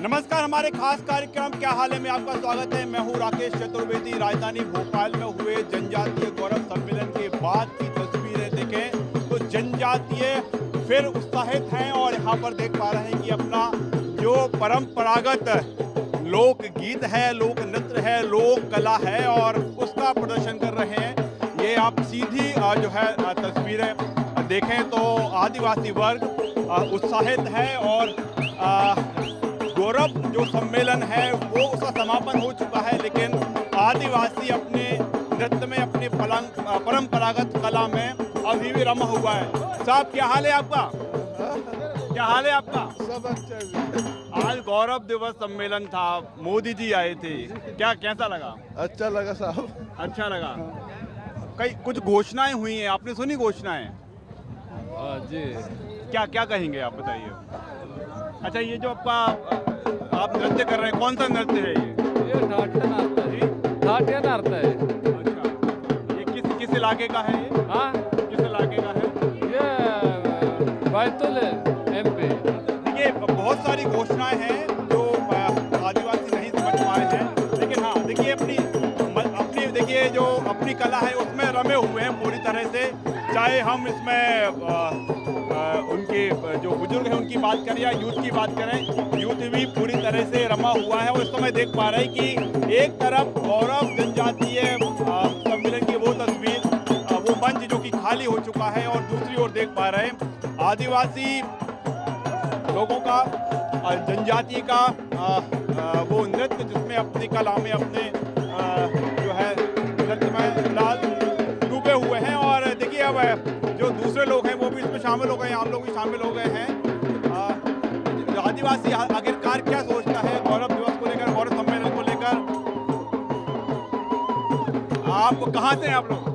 नमस्कार, हमारे खास कार्यक्रम क्या हाल है में आपका स्वागत है। मैं हूं राकेश चतुर्वेदी। राजधानी भोपाल में हुए जनजातीय गौरव सम्मेलन के बाद की तस्वीरें देखें तो जनजातीय फिर उत्साहित हैं और यहाँ पर देख पा रहे हैं कि अपना जो परंपरागत लोक गीत है, लोक नृत्य है, लोक कला है और उसका प्रदर्शन कर रहे हैं। ये आप सीधी जो है तस्वीरें देखें तो आदिवासी वर्ग उत्साहित है और गौरव जो सम्मेलन है वो उसका समापन हो चुका है, लेकिन आदिवासी अपने नृत्य में, अपनी परंपरागत कला में अभी भी रमा हुआ है। साहब, क्या हाल है आपका? क्या हाल है आपका? सब अच्छा। आज गौरव दिवस सम्मेलन था, मोदी जी आए थे, क्या कैसा लगा? अच्छा लगा साहब। अच्छा लगा। कई कुछ घोषणाएं हुई हैं, आपने सुनी घोषणाएं? जी। क्या क्या कहेंगे आप, बताइए। अच्छा, ये जो आप नृत्य कर रहे हैं, कौन सा नृत्य है ये? ठाटिया नारता है। ठाटिया नारता है। अच्छा, ये किस इलाके का है ये? हाँ, किस इलाके का है ये बैतूल MP। देखिए, बहुत सारी घोषणाएं हैं जो आदिवासी नहीं समझ पाए हैं, लेकिन हाँ देखिए अपनी देखिए जो अपनी कला है उसमें रमे हुए हैं पूरी तरह से। चाहे हम इसमें उनके जो बुजुर्ग हैं उनकी बात करें या यूथ की बात करें, यूथ भी पूरी तरह से रमा हुआ है। और इस समय देख पा रहे हैं कि एक तरफ गौरव जनजातीय सम्मेलन की वो तस्वीर, वो मंच जो कि खाली हो चुका है, और दूसरी ओर देख पा रहे हैं आदिवासी लोगों का, जनजाति का वो नृत्य जिसमें अपनी कला में, अपने जो है नृत्य में फिलहाल डूबे हुए हैं। और देखिए अब जो दूसरे लोग हैं वो भी इसमें शामिल हो गए हैं, हम लोग भी शामिल हो गए हैं। आदिवासी आखिरकार क्या सोचता है गौरव दिवस को लेकर, गौरव सम्मेलन को लेकर? आप कहाँ से हैं आप लोग?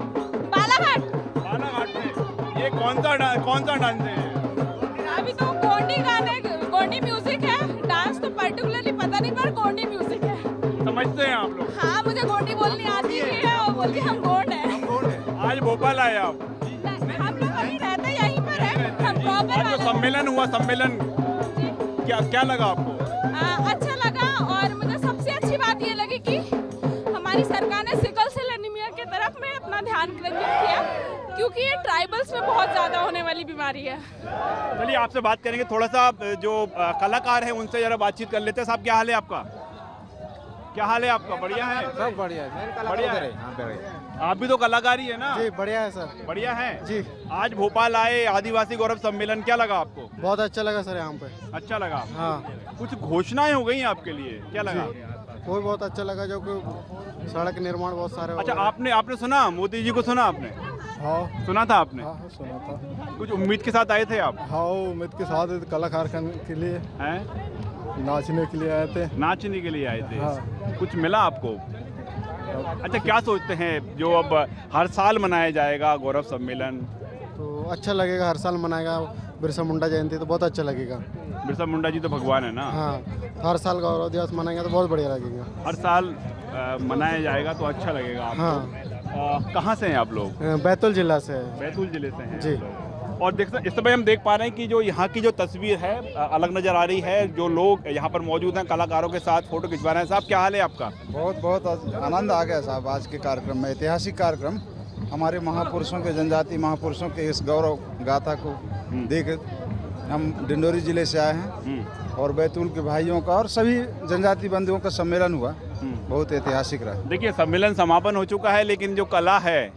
बालाघाट। बालाघाट से। ये कौन सा डांस है? अभी तो गोंडी म्यूजिक है। डांस तो पर्टिकुलरली पता नहीं, पर गोंडी म्यूजिक है। समझते हैं आप लोग? हाँ, मुझे गोंडी बोलनी आती है और बोलती हम गोंड हैं। आज भोपाल आए आप? हम लोग अभी रहते यहीं पर है, हम प्रॉपर आज जो सम्मेलन हुआ, सम्मेलन क्या लगा आपको? अच्छा लगा। और मुझे सबसे अच्छी बात ये लगी कि हमारी सरकार ने सिकल सेल एनीमिया की तरफ में अपना ध्यान केंद्रित किया, क्योंकि ये ट्राइबल्स में बहुत ज्यादा होने वाली बीमारी है। चलिए आपसे बात करेंगे, थोड़ा सा जो कलाकार हैं उनसे जरा बातचीत कर लेते हैं। साहब, क्या हाल है आपका? क्या हाल है आपका? बढ़िया है? सब बढ़िया है। बढ़िया है। आप भी तो कलाकार ही है ना? जी, बढ़िया है सर। बढ़िया है जी। आज भोपाल आए, आदिवासी गौरव सम्मेलन, क्या लगा आपको? बहुत अच्छा लगा सर यहाँ पे। अच्छा लगा? हाँ। कुछ घोषणाएं हो गई आपके लिए, क्या लगा? वो बहुत अच्छा लगा, जो कि सड़क निर्माण बहुत सारे हो अच्छा, गए। आपने सुना, मोदी जी को सुना आपने? हाँ सुना था आपने? हाँ, सुना था। कुछ उम्मीद के साथ आए थे आप? हाँ, उम्मीद के साथ कलाकार के लिए, हैं? नाचने के लिए आए थे। नाचने के लिए आए थे? हाँ। कुछ मिला आपको? अच्छा, क्या सोचते हैं जो अब हर साल मनाया जाएगा गौरव सम्मेलन? तो अच्छा लगेगा, हर साल मनाएगा बिरसा मुंडा जयंती, तो बहुत अच्छा लगेगा। बिरसा मुंडा जी तो भगवान है ना? हाँ, हर साल गौरव दिवस मनाएंगे तो बहुत बढ़िया लगेगा। हर साल मनाया जाएगा तो अच्छा लगेगा आपको। हाँ। कहाँ से हैं आप लोग? बैतूल जिला से है। बैतूल जिले से हैं जी। आप लोग। और इस समय हम देख पा रहे हैं कि जो यहाँ की जो तस्वीर है अलग नज़र आ रही है। जो लोग यहाँ पर मौजूद हैं कलाकारों के साथ फोटो खिंचवा रहे हैं। साहब, क्या हाल है आपका? बहुत आनंद आ गया साहब आज के कार्यक्रम में। ऐतिहासिक कार्यक्रम, हमारे महापुरुषों के, जनजाति महापुरुषों के इस गौरव गाथा को देख हम डिंडोरी जिले से आए हैं और बैतूल के भाइयों का और सभी जनजाति बंधुओं का सम्मेलन हुआ, बहुत ऐतिहासिक रहा। देखिए, सम्मेलन समापन हो चुका है, लेकिन जो कला है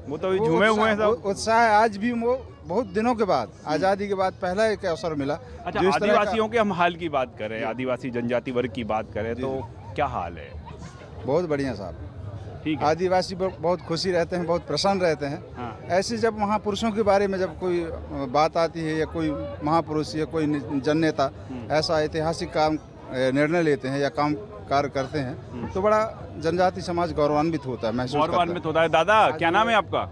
वो तो झूमे हुए हैं सब। उत्साह है आज भी। वो बहुत दिनों के बाद, आज़ादी के बाद पहला एक अवसर मिला। अच्छा, आदिवासियों के हम हाल की बात करें, आदिवासी जनजाति वर्ग की बात करें तो क्या हाल है? बहुत बढ़िया साहब। ठीक है। आदिवासी बहुत खुशी रहते हैं, बहुत प्रसन्न रहते हैं। हाँ। ऐसे जब महापुरुषों के बारे में जब कोई बात आती है या कोई महापुरुष या कोई जननेता ऐसा ऐतिहासिक काम निर्णय लेते हैं या काम कार्य करते हैं तो बड़ा जनजाति समाज गौरवान्वित होता है, महसूस करता है। गौरवान्वित होता है। दादा, क्या नाम है आपका?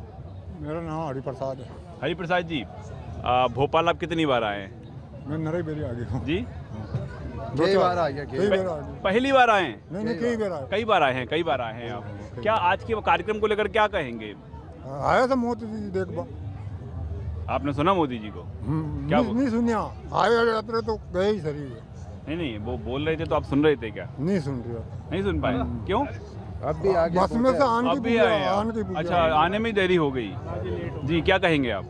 मेरा नाम हरिप्रसाद है। हरिप्रसाद जी, भोपाल आप कितनी बार आए हैं? मैं नरे बेरी आ गया हूँ। जी, कई बार आ गया। कई बार आ गया। पहली बार आए हैं? नहीं, कई बार आया। कई बार आए हैं आप। क्या आज के कार्यक्रम को लेकर क्या कहेंगे? आया था मोदी जी देखबा। आपने सुना मोदी जी को? क्या नहीं सुनिया, आए यात्रा तो गए ही शरीर। नहीं नहीं, वो बोल रहे थे तो आप सुन रहे थे क्या? नहीं सुन रही हो। नहीं सुन पाए, क्यों? अब भी आगे बस में से आने की अभी पूजा- आए आने की आप? पूजा। अच्छा, आने में देरी हो गई जी, क्या कहेंगे आप?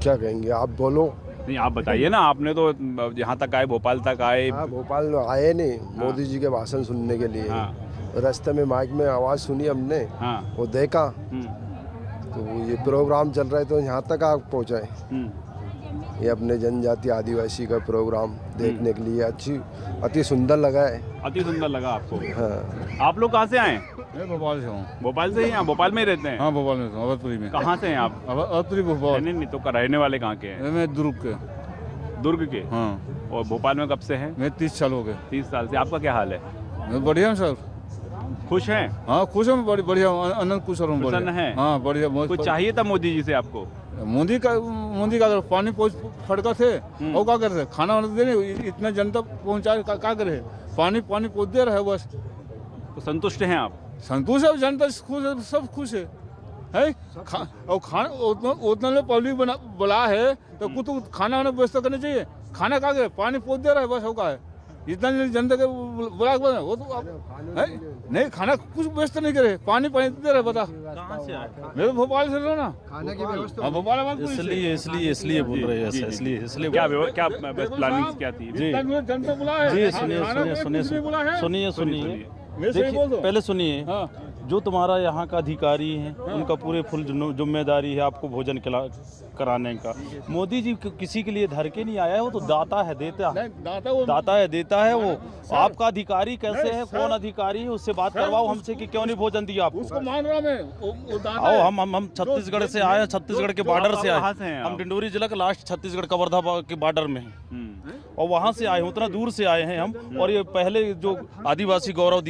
क्या कहेंगे आप बोलो। नहीं, आप बताइए ना, आपने तो यहाँ तक आए, भोपाल तक आए। हाँ भोपाल में आए नहीं मोदी जी के भाषण सुनने के लिए। हाँ। रास्ते में माइक में आवाज़ सुनी हमने, हाँ। वो देखा हम्म, तो ये प्रोग्राम चल रहा है तो यहाँ तक आ पहुँचे। हम्म, ये अपने जनजाति आदिवासी का प्रोग्राम देखने के लिए अति सुंदर लगा है। अति सुंदर लगा आपको। हाँ आप लोग कहाँ से आए? मैं भोपाल से हूँ। भोपाल से ही हैं? भोपाल में ही रहते हैं? हाँ भोपाल में हूँ, अवधपुरी में। कहाँ से हैं आप? अवधपुरी भोपाल। नहीं नहीं, तो रहने वाले कहाँ के हैं? मैं दुर्ग के। दुर्ग के? हाँ, और भोपाल में कब से हैं? मैं 30 साल हो गए। 30 साल से। आपका क्या हाल है? मैं बढ़िया हूँ सर। खुश हैं? हाँ खुश हूँ, बढ़िया हूँ, आनंद कुशल हूँ। प्रसन्न बढ़िया। हैं? हाँ बढ़िया। कुछ चाहिए था मोदी जी से आपको? मोदी का अगर पानी फटका थे और क्या कर रहे? खाना वाना दे रहे, इतना जनता पहुँचाए, क्या करे? पानी पहुँच दे रहा है बस। तो संतुष्ट हैं आप? संतोष है, जनता खुश है, सब खुश है। और खाना उतना लोग पब्लिक बुला है तो कुछ तो खाना वाना व्यवस्था करनी चाहिए। खाना खा के पानी पहुँच दे रहा है बस, होगा है इतना जनता के बुला के वो तो आप है नहीं, खाना कुछ व्यवस्था नहीं करे, पानी दे रहे। बता कहाँ से आए? मैं तो भोपाल से रहा ना। खाने की व्यवस्था हाँ भोपाल में इसलिए बोल रहे हैं, इसलिए क्या प्लानिंग क्या थी? जनता बुला है। जी सुनिए मैं सही बोल दूं? पहले सुनिए। हाँ। जो तुम्हारा यहाँ का अधिकारी है उनका पूरे फुल जिम्मेदारी है आपको भोजन कराने का। मोदी जी किसी के लिए धर के नहीं आया है, वो तो दाता है, देता है, देता है वो। आपका अधिकारी कैसे है, कौन अधिकारी है, उससे बात करवाओ हमसे कि क्यों नहीं भोजन दिया आपको। उसको मान रहा मैं, वो दाता आओ, है। हम छत्तीसगढ़ से आए हैं, छत्तीसगढ़ के बॉर्डर से कहाँ से हैं आए। आप? हम डिंडोरी जिला का लास्ट छत्तीसगढ़ कवर्धा के बॉर्डर में हैं और वहाँ से आए हैं, उतना दूर से आए हैं हम। और ये पहले जो आदिवासी गौरव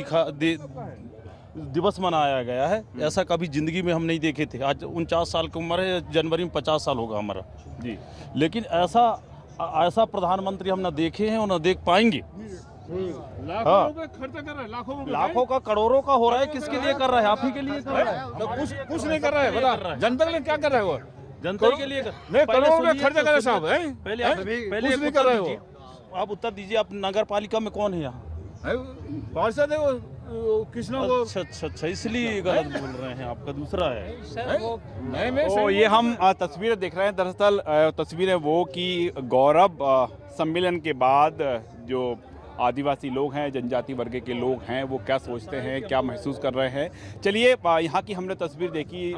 दिवस मनाया गया है, ऐसा कभी जिंदगी में हम नहीं देखे थे। आज 49 साल की उम्र है, जनवरी में 50 साल होगा हमारा जी। लेकिन ऐसा प्रधानमंत्री हम ना देखे हैं और ना देख पाएंगे। लाखों रुपए खर्चा कर रहा है, लाखों रुपए। लाखों का करोड़ों का हो रहा है, किसके लिए कर रहा है? आप ही के लिए कर रहा है। तो कुछ नहीं कर रहा है, बता जनता के लिए क्या कर रहा है वो? जनता के लिए नहीं, करोड़ों रुपए खर्चा कर रहा है साहब। पहले कुछ नहीं कर रहे हो। आप उत्तर दीजिए, आप नगर पालिका में कौन है यहाँ? पार्षद है वो कृष्णा वो। अच्छा, इसलिए गलत बोल रहे हैं, आपका दूसरा है। नहीं मैं तो ये हम तस्वीरें देख रहे हैं, दरअसल तस्वीरें वो कि गौरव सम्मेलन के बाद जो आदिवासी लोग हैं, जनजाति वर्ग के लोग हैं, वो क्या सोचते हैं, क्या महसूस कर रहे हैं। चलिए, यहाँ की हमने तस्वीर देखी,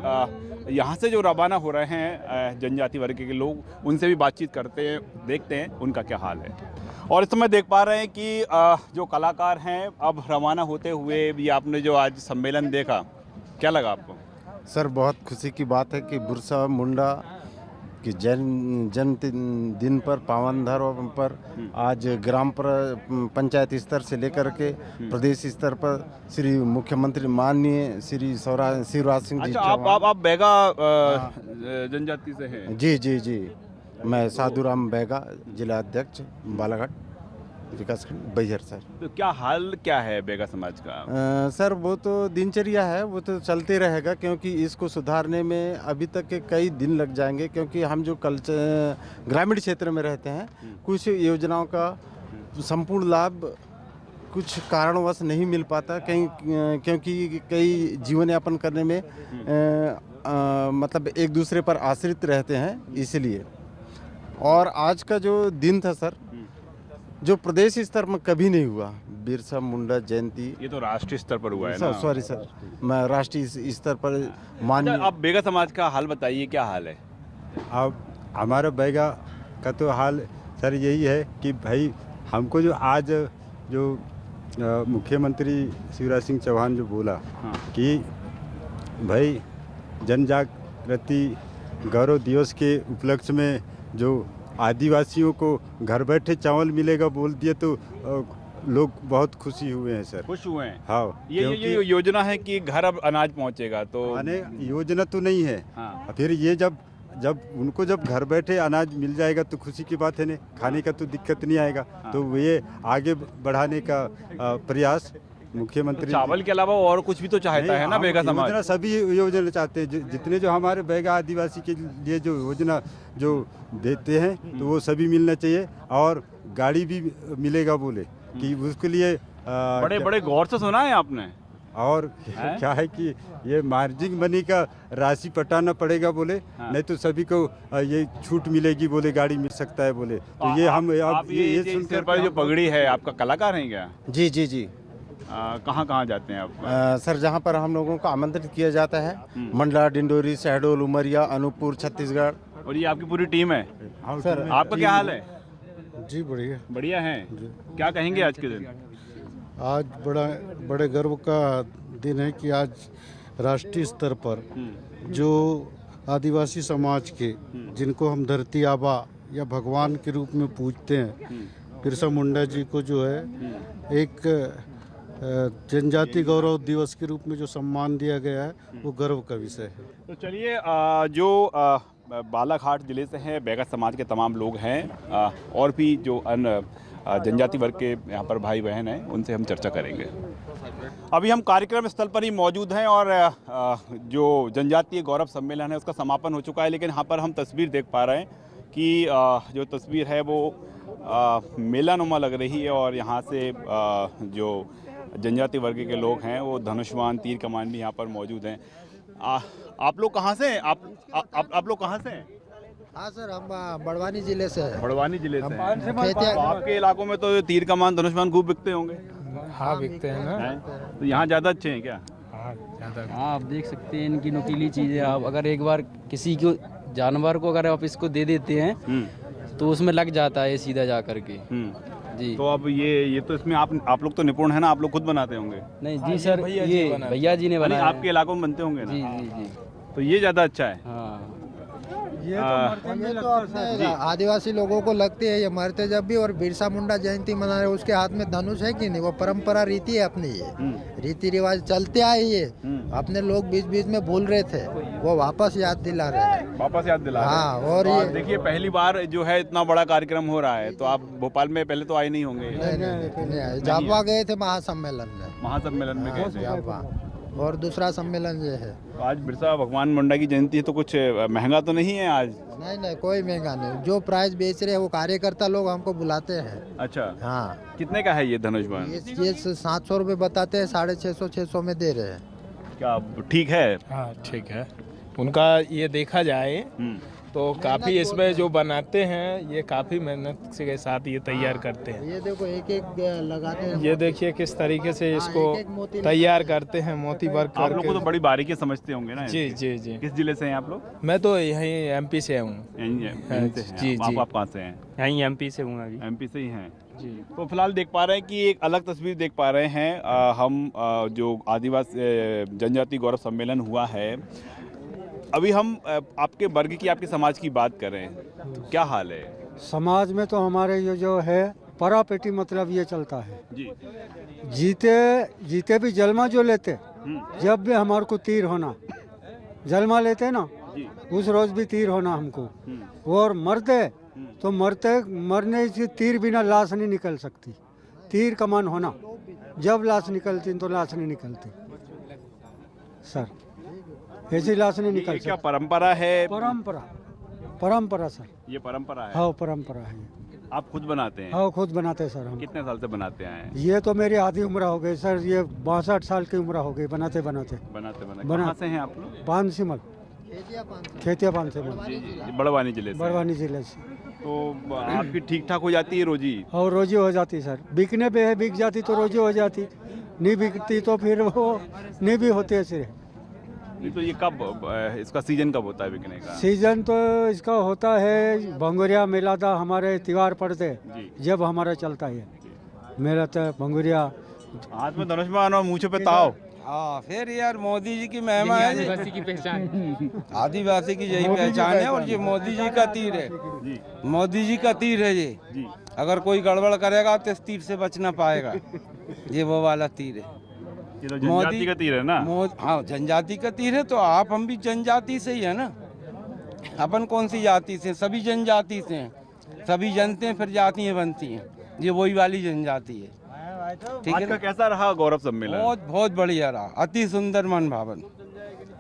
यहाँ से जो रवाना हो रहे हैं जनजाति वर्ग के लोग, उनसे भी बातचीत करते हैं, देखते हैं उनका क्या हाल है। और इस समय देख पा रहे हैं कि जो कलाकार हैं अब रवाना होते हुए, भी आपने जो आज सम्मेलन देखा, क्या लगा आपको? सर बहुत खुशी की बात है कि बिरसा मुंडा की जन्म दिन पर, पावन धर्म पर आज ग्राम पंचायत स्तर से लेकर के प्रदेश स्तर पर श्री मुख्यमंत्री माननीय श्री शिवराज सिंह जी अच्छा, चौहान। आप बैगा जनजाति से हैं? जी, मैं साधुराम बैगा, जिला अध्यक्ष बालाघाट विकासखंड बैहर सर। तो क्या हाल क्या है बैगा समाज का? सर वो तो दिनचर्या है, वो तो चलते रहेगा, क्योंकि इसको सुधारने में अभी तक के कई दिन लग जाएंगे, क्योंकि हम जो ग्रामीण क्षेत्र में रहते हैं, कुछ योजनाओं का संपूर्ण लाभ कुछ कारणवश नहीं मिल पाता, क्योंकि कई जीवन यापन करने में मतलब एक दूसरे पर आश्रित रहते हैं, इसलिए। और आज का जो दिन था सर, जो प्रदेश स्तर में कभी नहीं हुआ, बिरसा मुंडा जयंती। ये तो राष्ट्रीय स्तर पर हुआ है ना? सॉरी सर, मैं राष्ट्रीय स्तर पर माननीय। आप बैगा समाज का हाल बताइए, क्या हाल है? अब हमारा बैगा का तो हाल सर यही है कि भाई हमको जो आज जो मुख्यमंत्री शिवराज सिंह चौहान जो बोला कि भाई जनजागृति गौरव दिवस के उपलक्ष्य में जो आदिवासियों को घर बैठे चावल मिलेगा बोल दिया, तो लोग बहुत खुशी हुए हैं सर। खुश हुए हैं? हाँ, ये योजना है कि घर अब अनाज पहुंचेगा, तो योजना तो नहीं है। हाँ। फिर ये जब उनको जब घर बैठे अनाज मिल जाएगा तो खुशी की बात है ना, खाने का तो दिक्कत नहीं आएगा। तो ये आगे बढ़ाने का प्रयास मुख्यमंत्री चावल के अलावा और कुछ भी तो चाहता है ना हम बैगा समाज। योजना सभी योजना चाहते हैं, जितने जो हमारे बैगा आदिवासी के लिए जो योजना जो देते हैं तो वो सभी मिलना चाहिए, और गाड़ी भी मिलेगा बोले कि उसके लिए बड़े बड़े गौर से सुना है आपने। और क्या है कि ये मार्जिन मनी का राशि पटाना पड़ेगा बोले, नहीं तो सभी को ये छूट मिलेगी बोले, गाड़ी मिल सकता है बोले। तो ये हम आप ये सिर पर जो पगड़ी है आपका कलाकार है क्या? जी जी जी। कहाँ कहाँ जाते हैं आप? सर जहाँ पर हम लोगों को आमंत्रित किया जाता है, मंडला, डिंडोरी, शहडोल, उमरिया, अनूपपुर, छत्तीसगढ़। और ये आपकी पूरी टीम है सर आपका क्या हाल है? जी बढ़िया। बढ़िया है। क्या कहेंगे आज के दिन? आज बड़े गर्व का दिन है कि आज राष्ट्रीय स्तर पर जो आदिवासी समाज के, जिनको हम धरती आबा या भगवान के रूप में पूजते हैं, बिरसा मुंडा जी को जो है एक जनजाति गौरव दिवस के रूप में जो सम्मान दिया गया है, वो गर्व का विषय है। तो चलिए, जो बालाघाट जिले से हैं बैगा समाज के तमाम लोग हैं, और भी जो अन्य जनजाति वर्ग के यहाँ पर भाई बहन हैं, उनसे हम चर्चा करेंगे। अभी हम कार्यक्रम स्थल पर ही मौजूद हैं और जो जनजातीय गौरव सम्मेलन है उसका समापन हो चुका है, लेकिन यहाँ पर हम तस्वीर देख पा रहे हैं कि जो तस्वीर है वो मेलानुमा लग रही है, और यहाँ से जो जनजाति वर्ग के लोग हैं वो धनुष्वान, तीर कमान भी यहाँ पर मौजूद हैं। आप लोग कहाँ से हैं? आप लोग कहाँ से हैं? हाँ सर, हम बड़वानी जिले से हैं। बड़वानी जिले से हैं। तो आपके इलाकों में तो तीर कमान, धनुष्मान खूब बिकते होंगे। हाँ बिकते हैं ना। तो यहाँ ज़्यादा अच्छे हैं क्या? हाँ ज़्यादा। हाँ, आप देख सकते हैं इनकी नुकीली चीज़ें। आप अगर एक बार किसी को जानवर को अगर आप इसको दे देते हैं तो उसमें लग जाता है सीधा जा करके। जी। तो अब ये तो इसमें आप लोग तो निपुण है ना, आप लोग खुद बनाते होंगे? नहीं जी सर, ये भैया जी ने बनाया। आपके इलाकों में बनते होंगे ना? जी जी जी। तो ये ज़्यादा अच्छा है। हाँ, ये तो अपने आदिवासी लोगों को लगती है, ये मरते जब भी। और बिरसा मुंडा जयंती मना रहे, उसके हाथ में धनुष है कि नहीं, वो परंपरा रीति है अपनी, ये रीति रिवाज चलते आए। ये अपने लोग बीच बीच में भूल रहे थे, वो वापस याद दिला रहे हैं। वापस याद दिला रहे हैं। हाँ, और ये देखिए पहली बार जो है इतना बड़ा कार्यक्रम हो रहा है, तो आप भोपाल में पहले तो आए नहीं होंगे? नहीं, जापा गए थे महासम्मेलन में गए थे। जापा। और दूसरा सम्मेलन ये है। तो आज बिरसा भगवान मुंडा की जयंती है, तो कुछ महंगा तो नहीं है आज? नहीं, कोई महंगा नहीं। जो प्राइस बेच रहे हैं वो कार्यकर्ता लोग हमको बुलाते हैं। अच्छा। हाँ। कितने का है ये धनुष्मान? ये 700 रुपये बताते हैं, 650-600 में दे रहे हैं। क्या ठीक है? हाँ ठीक है। उनका ये देखा जाए तो काफ़ी इसमें जो बनाते हैं, ये काफ़ी मेहनत के साथ ये तैयार करते हैं। ये देखो एक एक लगाते हैं। ये देखिए किस तरीके से इसको तैयार करते हैं, मोती वर्क करके। आप लोग को तो बड़ी बारीकी समझते होंगे ना? जी जी जी। किस जिले से हैं आप लोग? मैं तो यहीं एमपी से हूँ। जी। आप कहाँ से हैं? यहीं एमपी से हूँ अभी। एमपी से ही हैं जी। तो फिलहाल देख पा रहे हैं कि एक अलग तस्वीर देख पा रहे हैं हम। जो आदिवासी जनजाति गौरव सम्मेलन हुआ है, अभी हम आपके वर्ग की, आपके समाज की बात कर रहे हैं, तो क्या हाल है समाज में? तो हमारे ये जो है परापेटी मतलब ये चलता है जी। जीते भी जलमा जो लेते, जब भी हमारे को तीर होना, जलमा लेते ना, उस रोज भी तीर होना हमको। और मरते तो मरने से तीर बिना लाश नहीं निकल सकती। तीर कमान होना, जब लाश निकलती तो लाश नहीं निकलती सर, ऐसी लाश नहीं निकल सकती। क्या परंपरा है? परंपरा सर, ये परंपरा है। हाँ परंपरा है। आप खुद बनाते हैं? हाँ खुद बनाते हैं सर हम। कितने साल से बनाते हैं? ये तो मेरी आधी उम्र हो गई सर, ये 62 साल की उम्र हो गई बनाते बनाते। कहाँ से हैं आप लोग? पानसिमल, खेतिया पानसिमल, बड़वानी जिले से। बड़वानी जिले से। तो आपकी ठीक ठाक हो जाती है रोजी? और रोजी हो जाती सर, बिकने पे है, बिक जाती तो रोजी हो जाती, नहीं बिकती तो फिर वो नहीं भी होती ऐसे। नहीं तो ये कब, इसका सीजन कब होता है बिकने का? सीजन तो इसका होता है भंगुरिया मेला था, हमारे त्योहार पड़ते जब हमारा चलता है मेला तो भंगुरिया। हाथ में धनुष्मान और मूंछ पे ताव। हाँ फिर यार मोदी जी की महिमा है, आदिवासी की पहचान, आदिवासी की यही पहचान है। और ये मोदी जी का तीर है, मोदी जी का तीर है ये। अगर कोई गड़बड़ करेगा तो इस तीर से बच ना पाएगा। ये वो वाला तीर है, ये तो जनजाति का तीर है ना? हाँ जनजाति का तीर है। तो आप हम भी जनजाति से ही है ना, अपन कौन सी जाति से? सभी जनजाति से हैं, सभी जनते हैं फिर जातियाँ बनती हैं। ये वही वाली जनजाति है। ठीक आज है का ना? कैसा रहा गौरव सम्मेलन? बहुत बहुत बढ़िया रहा, अति सुंदर मन भावन,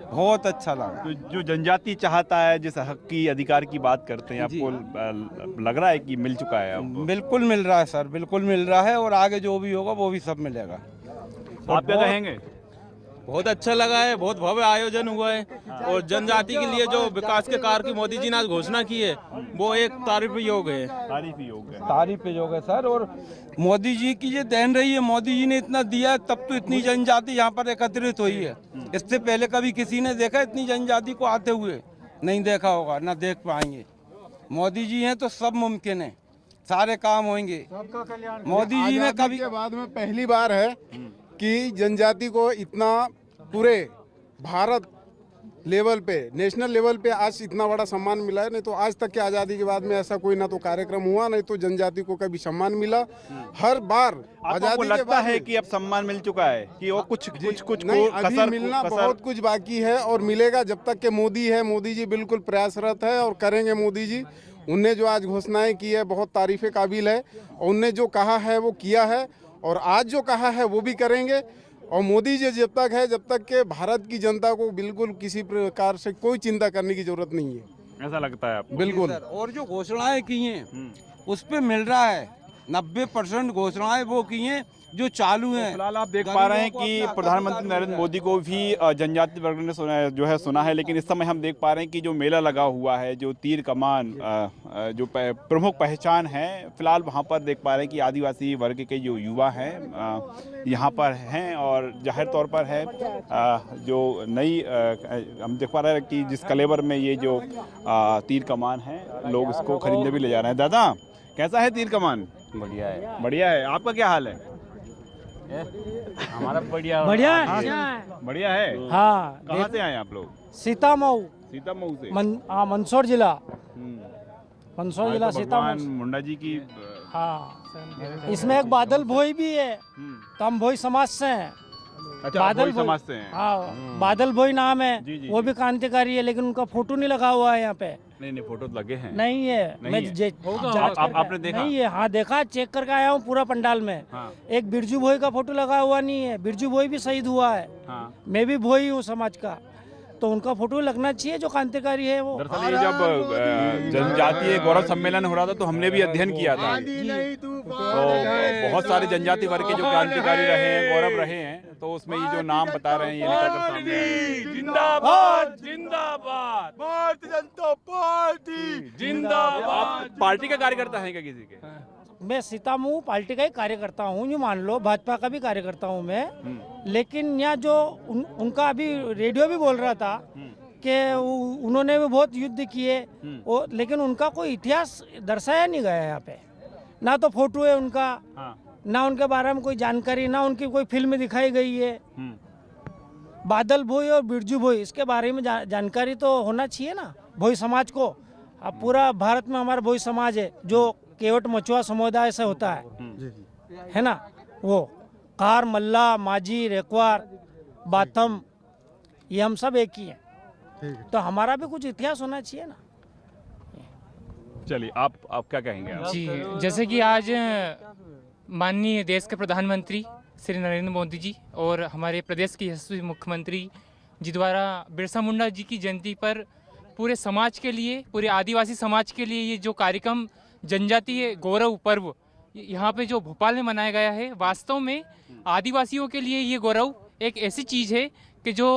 बहुत अच्छा लगा। तो जो जनजाति चाहता है, जिस हक की अधिकार की बात करते हैं, आपको लग रहा है कि मिल चुका है अब? बिल्कुल मिल रहा है सर, बिल्कुल मिल रहा है, और आगे जो भी होगा वो भी सब मिलेगा। आप क्या कहेंगे? बहुत अच्छा लगा है, बहुत भव्य आयोजन हुआ है और जनजाति के लिए जो विकास के कार्य की मोदी जी ने आज घोषणा की है वो एक तारीफ योग है। तारीफ योग है, तारीफ योग है सर। और मोदी जी की ये देन रही है, मोदी जी ने इतना दिया तब तो इतनी जनजाति यहाँ पर एकत्रित हुई है। इससे पहले कभी किसी ने देखा इतनी जनजाति को आते हुए? नहीं देखा होगा, ना देख पाएंगे। मोदी जी हैं तो सब मुमकिन है, सारे काम होंगे। मोदी जी ने कभी के बाद में पहली बार है कि जनजाति को इतना पूरे भारत लेवल पे, नेशनल लेवल पे आज इतना बड़ा सम्मान मिला है। नहीं तो आज तक के आज़ादी के बाद में ऐसा कोई ना तो कार्यक्रम हुआ, नहीं तो जनजाति को कभी सम्मान मिला। हर बार आपको लगता है कि अब सम्मान मिल चुका है कि वो कुछ नहीं, अभी मिलना बहुत कुछ बाकी है और मिलेगा जब तक के मोदी है। मोदी जी बिल्कुल प्रयासरत है और करेंगे मोदी जी। उनने जो आज घोषणाएं की है बहुत तारीफ़े काबिल है, और उनने जो कहा है वो किया है, और आज जो कहा है वो भी करेंगे। और मोदी जी जब तक के भारत की जनता को बिल्कुल किसी प्रकार से कोई चिंता करने की जरूरत नहीं है। ऐसा लगता है आपको? बिल्कुल। और जो घोषणाएं की हैं उस पे मिल रहा है। 90% घोषणाएं वो की हैं जो चालू हैं। फिलहाल आप देख पा रहे हैं कि प्रधानमंत्री नरेंद्र मोदी को भी जनजाति वर्ग ने सुना है, लेकिन इस समय हम देख पा रहे हैं कि जो मेला लगा हुआ है, जो तीर कमान जो प्रमुख पहचान है, फिलहाल वहाँ पर देख पा रहे हैं कि आदिवासी वर्ग के जो युवा हैं यहाँ पर हैं, और जाहिर तौर पर है जो नई हम देख पा रहे हैं कि जिस कलेवर में ये जो तीर कमान है, लोग इसको खरीदने भी ले जा रहे हैं। दादा, कैसा है तीर कमान? बढ़िया है। बढ़िया है। आपका क्या हाल है? हमारा बढ़िया बढ़िया बढ़िया है। हाँ। कहाँ से आए आप लोग? सीतामऊ से मंदसौर जिला, मंदसौर जिला सीतामऊ। मुंडा जी की हाँ। इसमें एक बादल भोई भी है, तो हम भोई समाज से हैं। अच्छा, बादल भोई समाज से हैं। हाँ, बादल भोई नाम है। जी, वो भी क्रांतिकारी है, लेकिन उनका फोटो नहीं लगा हुआ है यहाँ पे। नहीं, फोटो लगे हैं। नहीं है, आपने देखा? नहीं है, हाँ देखा, चेक करके आया हूँ पूरा पंडाल में। हाँ। एक बिरजू भोई का फोटो लगा हुआ नहीं है। बिरजू भोई भी शहीद हुआ है। हाँ। मैं भी भोई हूँ समाज का, तो उनका फोटो लगना चाहिए जो क्रांतिकारी है वो। दरअसल ये जब जनजातीय गौरव सम्मेलन हो रहा था तो हमने भी अध्ययन किया था। तो बहुत सारे जनजाति वर्ग के जो क्रांतिकारी रहे हैं, गौरव रहे हैं, तो उसमें ये जो नाम बता रहे हैं ये निकल कर सामने आए। जिंदाबाद जिंदाबाद भारतीय जनता पार्टी जिंदाबाद। आप पार्टी का कार्यकर्ता हैं क्या किसी के? मैं सीतामऊ पार्टी का ही कार्यकर्ता हूँ, यूँ मान लो भाजपा का भी कार्यकर्ता हूँ मैं। लेकिन यहाँ जो उनका अभी रेडियो भी बोल रहा था कि उन्होंने भी बहुत युद्ध किए, लेकिन उनका कोई इतिहास दर्शाया नहीं गया यहाँ पे। ना तो फोटो है उनका, ना उनके बारे में कोई जानकारी, ना उनकी कोई फिल्म दिखाई गई है। बादल भोई और बिरजू भोई, इसके बारे में जानकारी तो होना चाहिए ना भोई समाज को। अब पूरा भारत में हमारा भोई समाज है जो केवट मचुआ समुदाय से होता है ना। वो कार, मल्ला, माझी, रेकवार, बाथम, ये हम सब एक ही हैं। तो हमारा भी कुछ इतिहास होना चाहिए ना। चलिए, आप क्या कहेंगे? जी, जैसे कि आज माननीय देश के प्रधानमंत्री श्री नरेंद्र मोदी जी और हमारे प्रदेश के यशस्वी मुख्यमंत्री जी द्वारा बिरसा मुंडा जी की जयंती पर पूरे समाज के लिए, पूरे आदिवासी समाज के लिए ये जो कार्यक्रम जनजातीय गौरव पर्व यहाँ पे जो भोपाल में मनाया गया है, वास्तव में आदिवासियों के लिए ये गौरव एक ऐसी चीज़ है कि जो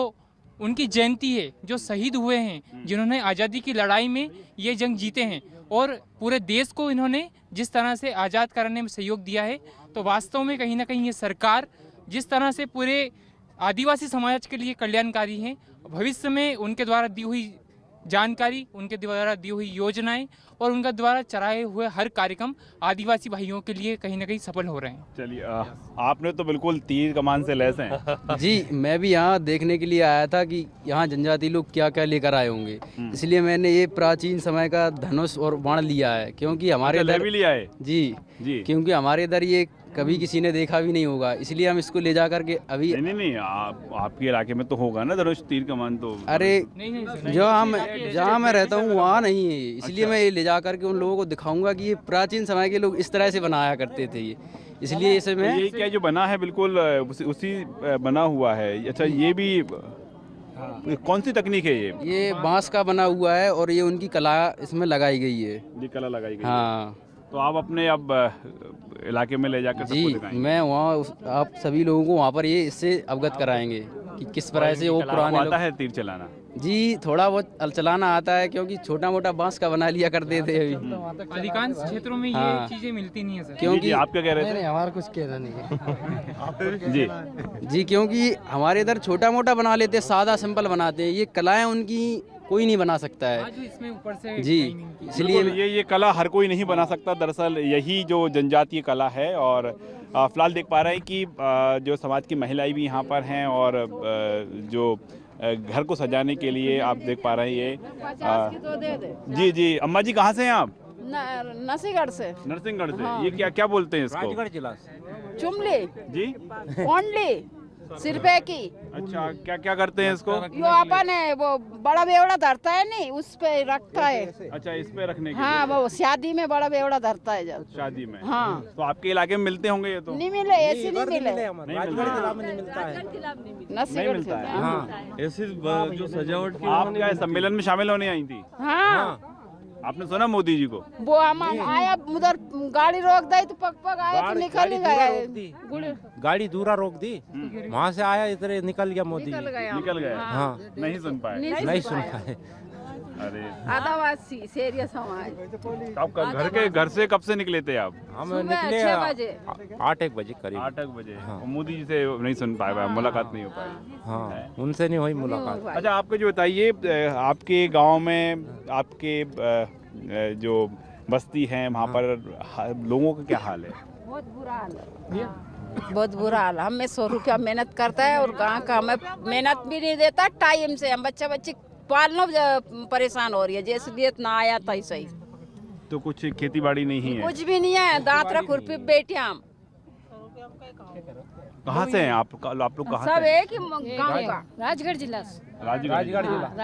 उनकी जयंती है, जो शहीद हुए हैं, जिन्होंने आज़ादी की लड़ाई में ये जंग जीते हैं और पूरे देश को इन्होंने जिस तरह से आज़ाद कराने में सहयोग दिया है, तो वास्तव में कहीं ना कहीं ये सरकार जिस तरह से पूरे आदिवासी समाज के लिए कल्याणकारी है, भविष्य में उनके द्वारा दी हुई जानकारी, उनके द्वारा दी हुई योजनाएं और उनका द्वारा चलाए हुए हर कार्यक्रम आदिवासी भाइयों के लिए कहीं ना कहीं सफल हो रहे हैं। चलिए, आपने तो बिल्कुल तीर कमान से लैस हैं। जी, मैं भी यहाँ देखने के लिए आया था कि यहाँ जनजाति लोग क्या क्या लेकर आए होंगे, इसलिए मैंने ये प्राचीन समय का धनुष और बाण लिया है, क्योंकि हमारे इधर भी लिया है। जी, क्योंकि हमारे इधर ये कभी किसी ने देखा भी नहीं होगा, इसलिए हम इसको ले जा करके अभी नहीं, आपके इलाके में तो होगा ना धनुष तीर कमान तो। अरे जहाँ मैं रहता हूँ वहाँ नहीं है, इसलिए मैं ये ले जा करके उन लोगों को दिखाऊंगा कि ये प्राचीन समय के लोग इस तरह से बनाया करते थे। इसलिए इसे मैं ये क्या जो बना है बिल्कुल उसी बना हुआ है। अच्छा, ये भी कौन सी तकनीक है ये बांस का बना हुआ है और ये उनकी कला इसमें लगाई गई है। ये कला लगाई गई हाँ। है। तो आप अपने अब इलाके में ले जाकर जी, मैं वहाँ आप सभी लोगों को वहाँ पर ये इससे अवगत कराएंगे कि किस तरह से वो पुराने आता है तीर चलाना। जी, थोड़ा बहुत चलाना आता है क्योंकि छोटा मोटा बांस का बना लिया करते थे अभी। अधिकांश क्षेत्रों में हाँ। ये चीजें मिलती नहीं है सर। क्योंकि आप क्या कह रहे थे? नहीं, हमारा कुछ कहना नहीं है। जी, क्योंकि हमारे इधर छोटा मोटा बना लेते, सादा सिंपल बनाते हैं। ये कलाएं उनकी कोई नहीं बना सकता है। इसमें ऊपर से जी, इसलिए ये कला हर कोई नहीं बना सकता। दरअसल यही जो जनजातीय कला है। और फिलहाल देख पा रहे हैं कि जो समाज की महिलाएं भी यहाँ पर हैं और जो घर को सजाने के लिए आप देख पा रहे हैं ये जी जी। अम्मा जी कहाँ से हैं आप? नरसिंहगढ़ से। नरसिंहगढ़ से। हाँ। ये क्या बोलते हैं इसको? राजगढ़ जिला चुमली जी ओनली सिरपे की। अच्छा, क्या करते हैं इसको? यो अपन है वो बड़ा बेवड़ा धरता है नहीं, उस पे रखता है। अच्छा, इस पे रखने के हाँ, वो शादी में बड़ा बेवड़ा धरता है जब शादी में। हाँ। तो आपके इलाके में मिलते होंगे ये? तो नहीं मिले, ऐसी नहीं मिले। राजगढ़ जिला में नहीं मिलता है। नहीं मिलता है। हाँ। ऐसी जो सजावट आप क्या सम्मेलन में शामिल होने आई थी? हाँ। आपने सुना मोदी जी को? वो हम आया उधर गाड़ी रोक दी तो पग आया तो निकल ही गया। गाड़ी दूरा रोक दी, वहाँ से आया इधर निकल गया मोदी जी। निकल गया। हाँ, नहीं सुन पाए। नहीं सुन पाए। अरे आदिवासी सीरियस समाज। आपका घर से कब से निकले थे आप? हम निकले 8-1 बजे करीब। 8-1 बजे। हाँ। मोदी जी से नहीं सुन पाए, मुलाकात नहीं हो पाई। हाँ, उनसे नहीं हुई मुलाकात। अच्छा, आपको जो बताइए, आपके गांव में आपके जो बस्ती है वहाँ पर लोगों का क्या हाल है? बहुत बुरा हाल है, बहुत बुरा हाल। हमें 100 रुपया मेहनत करता है और गाँव का हमें मेहनत भी नहीं देता टाइम से। हम बच्चे पालना परेशान हो रही है, जैसे भी इतना आया था सही। तो कुछ खेती बाड़ी नहीं है? कुछ भी नहीं है, दांतरा खुरपी बैठे हम। कहाँ से हैं आप लोग? कहाँ सब से? एक ही गाँव का। राजगढ़ जिला से। राजगढ़ जिला।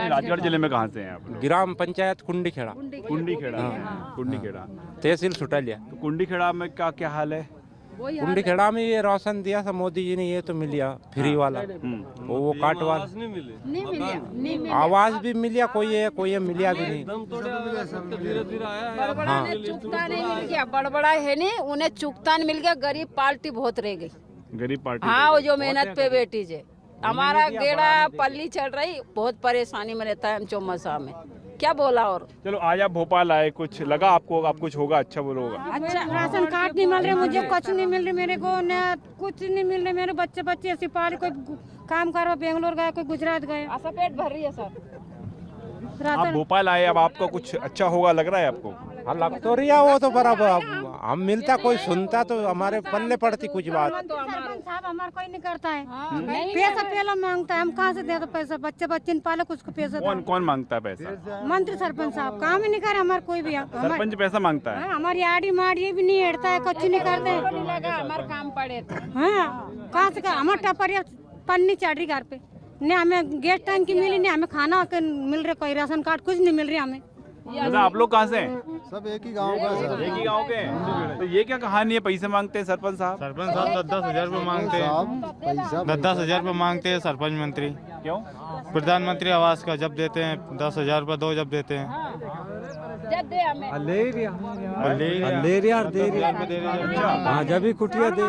राजगढ़ जिले में कहाँ से हैं आप? ग्राम पंचायत कुंडी खेड़ा। कुंडी खेड़ा। तहसील सुटालिया। तो कुंडी खेड़ा में क्या हाल है? कुंडी खेड़ा में ये राशन दिया था मोदी जी ने, ये तो मिल गया फ्री वाला। वो काट वाला नहीं मिला। आवाज भी मिलिया, कोई है मिलिया भी नहीं। बड़बड़ा ने चुकता नहीं मिल गया, बड़बड़ा है नहीं, उन्हें चुकता नहीं मिल गया। गरीब पार्टी बहुत रह गई। गरीब पार्टी। हाँ, वो जो मेहनत पे बैठी जे हमारा गेड़ा पल्ली चढ़ रही, बहुत परेशानी में रहता है हम चौमसा में। क्या बोला और? चलो, आज आप भोपाल आए, कुछ लगा आपको? आप कुछ होगा अच्छा बोलो होगा? अच्छा, राशन कार्ड नहीं मिल रहे मुझे, कुछ नहीं मिल रही मेरे को, न कुछ नहीं मिल रहे। मेरे बच्चे ऐसे पाले, कोई काम करो बेंगलोर गए, कोई गुजरात गए। ऐसा पेट भर रही है सर। आप भोपाल आए, अब आपका कुछ अच्छा होगा लग रहा है आपको? हाँ, लग तो रही है वो तो बराबर। हम मिलता, कोई सुनता तो हमारे पल्ले पड़ती कुछ बात। सरपंच साहब हमारा कोई नहीं करता है। पैसा पहला मांगता है, हम कहाँ से दे दो पैसा? बच्चे पाले, कुछ को पैसा। कौन मांगता है पैसा? मंत्री सरपंच साहब काम ही नहीं करे हमारे कोई भी। सरपंच पैसा मांगता है? हमारी आड़ी माड़ी भी नहीं हेड़ता है, कुछ नहीं करते। हमारे काम पड़े। हाँ, कहाँ से हमारे टपर पन्नी चढ़ रही घर पे। नहीं हमें गैस टैंक की मिली, नहीं हमें खाना मिल रहा, कोई राशन कार्ड कुछ नहीं मिल रही हमें। आप लोग कहाँ से हैं? सब एक ही गांव का। एक ही गांव के हैं। तो ये क्या कहानी है? पैसे मांगते हैं सरपंच साहब? सरपंच साहब 10-10 हजार रुपये मांगते हैं। 10-10 हजार रुपये मांगते हैं सरपंच मंत्री। क्यों? प्रधानमंत्री आवास का जब देते हैं 10,000 रुपये दो, जब देते हैं जब भी कुटिया दे।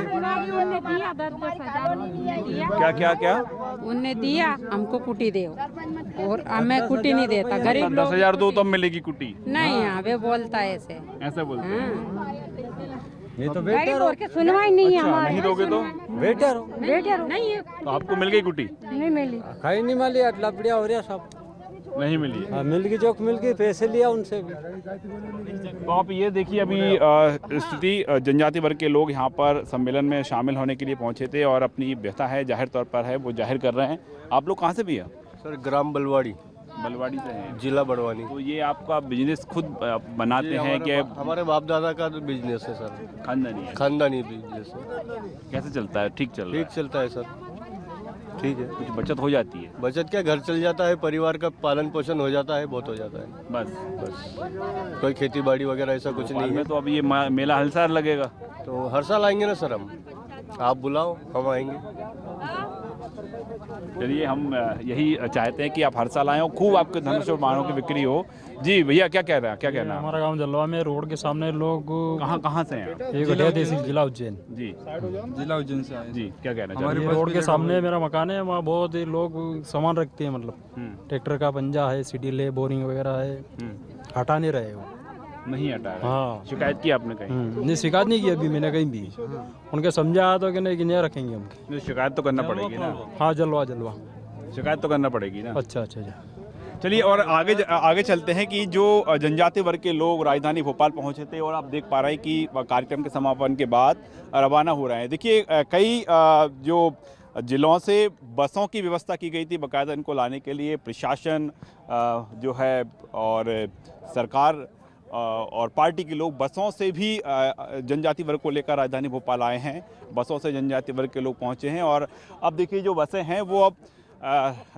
क्या उनने दिया हमको कुटी दे, और हमें कुटी नहीं देता। गरीब लोग 10,000 दो तब मिलेगी कुटी? नहीं, यहाँ पे बोलता है ऐसे बोलते हैं। ये तो बेटर के सुनवाई नहीं है हमारे। नहीं दोगे तो बेटर नहीं है। तो आपको मिल गई कुटी? नहीं मिली, कहीं नहीं मिली। अटला बढ़िया हो रहा सब नहीं मिली। हाँ, मिल गई, जो मिल गई, पैसे लिया उनसे भी। तो आप ये देखिए, अभी स्थिति जनजाति वर्ग के लोग यहाँ पर सम्मेलन में शामिल होने के लिए पहुँचे थे और अपनी व्यथा है जाहिर तौर पर है वो जाहिर कर रहे हैं। आप लोग कहाँ से भी है? सर, ग्राम बलवाड़ी से हैं, जिला बड़वानी। तो ये आपका बिजनेस खुद बनाते हैं कि? हमारे बाप दादा का बिजनेस है सर। खानदानी है? खानदानी बिजनेस है। कैसे चलता है? ठीक चलता है सर। ठीक है। कुछ बचत हो जाती है? बचत क्या, घर चल जाता है, परिवार का पालन पोषण हो जाता है, बहुत हो जाता है। बस कोई खेती बाड़ी वगैरह ऐसा कुछ नहीं है। तो अब ये मेला हर साल लगेगा? तो हर साल आएंगे ना सर हम, आप बुलाओ हम आएंगे। चलिए, हम यही चाहते हैं कि आप हर साल आए हो, खूब आपके धनुष और बाणों की बिक्री हो। जी भैया, क्या कह रहे हैं, क्या कहना है? हमारा गांव जलवा में रोड के सामने लोग कहाँ से हैं? एक हटिया तहसील जिला उज्जैन। जी, जिला उज्जैन से आए। जी, क्या कहना हमारे चाहिए? रोड के सामने मेरा मकान है, वहाँ बहुत ही लोग सामान रखते हैं, मतलब ट्रैक्टर का पंजा है, सीडील है, बोरिंग वगैरह है, हटा नहीं रहे वो। नहीं हटा रहे? हाँ। शिकायत की आपने कहीं? नहीं, शिकायत नहीं की अभी मैंने कहीं भी। उनके समझा तो कि नहीं रखेंगे हम। शिकायत तो करना पड़ेगी ना? हाँ, जलवा शिकायत तो करना पड़ेगी ना? अच्छा। चलिए, और आगे चलते हैं कि जो जनजातीय वर्ग के लोग राजधानी भोपाल पहुंचे थे और आप देख पा रहे हैं कि कार्यक्रम के समापन के बाद रवाना हो रहे हैं। देखिए, कई जो जिलों से बसों की व्यवस्था की गई थी बाकायदा इनको लाने के लिए। प्रशासन जो है और सरकार और पार्टी के लोग बसों से भी जनजातीय वर्ग को लेकर राजधानी भोपाल आए हैं। बसों से जनजातीय वर्ग के लोग पहुंचे हैं और अब देखिए जो बसें हैं वो अब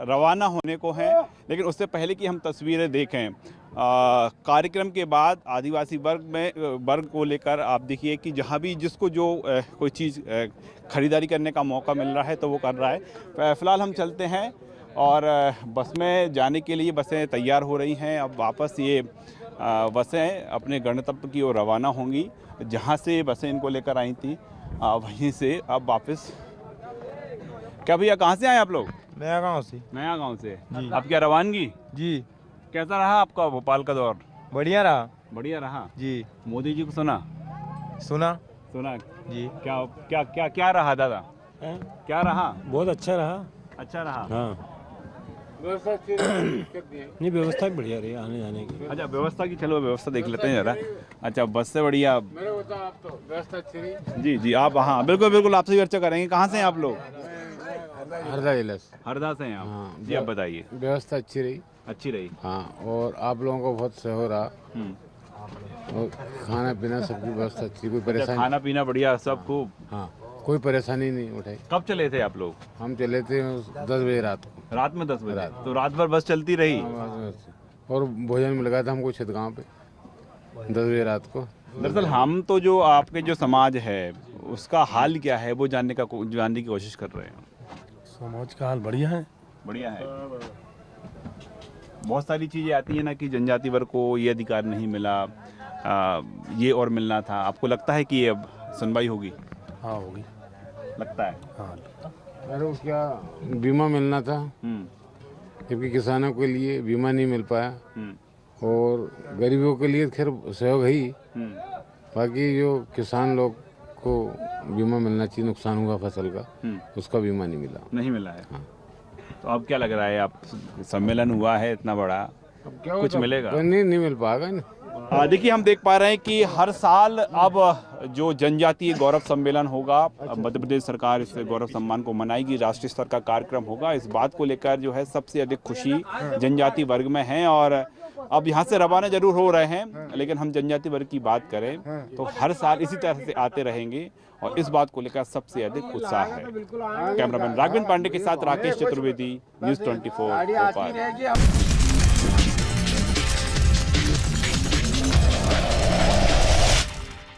रवाना होने को हैं। लेकिन उससे पहले कि हम तस्वीरें देखें, कार्यक्रम के बाद आदिवासी वर्ग को लेकर आप देखिए कि जहां भी जिसको जो कोई चीज़ खरीदारी करने का मौका मिल रहा है तो वो कर रहा है। फ़िलहाल हम चलते हैं और बस में जाने के लिए बसें तैयार हो रही हैं। अब वापस ये बसें अपने गंतव्य की ओर रवाना होंगी। जहां से बसें इनको लेकर आई थी वहीं से अब वापस। क्या भैया, कहाँ से आए आप लोग? नया गांव से। नया गांव से जी। आप क्या रवानगी? जी। कैसा रहा आपका भोपाल का दौर? बढ़िया रहा। बढ़िया रहा जी। मोदी जी को सुना जी। क्या रहा दादा? क्या रहा? बहुत अच्छा रहा। अच्छा रहा। हाँ। नहीं, व्यवस्था बढ़िया रही आने जाने की। अच्छा, व्यवस्था की, चलो व्यवस्था देख लेते हैं जरा। अच्छा, बस से बढ़िया व्यवस्था अच्छी रही। जी, आप, हाँ बिल्कुल आपसे भी चर्चा करेंगे। कहाँ से हैं आप लोग? हरदा जिला से। हरदा से हैं आप? हाँ। जी, आप बताइए। व्यवस्था अच्छी रही। हाँ, और आप लोगों को बहुत सहयोग रहा। और खाना पीना सबकी व्यवस्था अच्छी, कोई परेशानी। खाना पीना बढ़िया सब खूब? हाँ, कोई परेशानी नहीं उठाई। कब चले थे आप लोग? हम चले थे 10 बजे रात को। रात में 10 बजे? तो रात भर बस चलती रही? और भोजन मिल गया था हमको छितगांव पे 10 बजे रात को। दरअसल हम तो जो आपके जो समाज है उसका हाल क्या है वो जानने की कोशिश कर रहे हैं। समाज का हाल बढ़िया है। बढ़िया है। बहुत सारी चीज़ें आती हैं ना कि जनजाति वर्ग को ये अधिकार नहीं मिला, ये और मिलना था। आपको लगता है कि ये अब सुनवाई होगी? हाँ, होगी। लगता है? हाँ। अरे क्या बीमा मिलना था, जबकि किसानों के लिए बीमा नहीं मिल पाया, और गरीबों के लिए खैर सहयोग ही। बाकी जो किसान लोग को बीमा मिलना चाहिए, नुकसान हुआ फसल का, उसका बीमा नहीं मिला है। हाँ। तो अब क्या लग रहा है, आप सम्मेलन हुआ है इतना बड़ा, कुछ मिलेगा? नहीं मिल पाएगा ना। देखिए, हम देख पा रहे हैं कि हर साल अब जो जनजातीय गौरव सम्मेलन होगा, मध्य प्रदेश सरकार इस गौरव सम्मान को मनाएगी, राष्ट्रीय स्तर का कार्यक्रम होगा। इस बात को लेकर जो है सबसे अधिक खुशी जनजातीय वर्ग में है। और अब यहाँ से रवाना जरूर हो रहे हैं, लेकिन हम जनजातीय वर्ग की बात करें तो हर साल इसी तरह से आते रहेंगे और इस बात को लेकर सबसे अधिक उत्साह है। कैमरामैन राघवेंद्र पांडे के साथ राकेश चतुर्वेदी, न्यूज़ 24 भोपाल।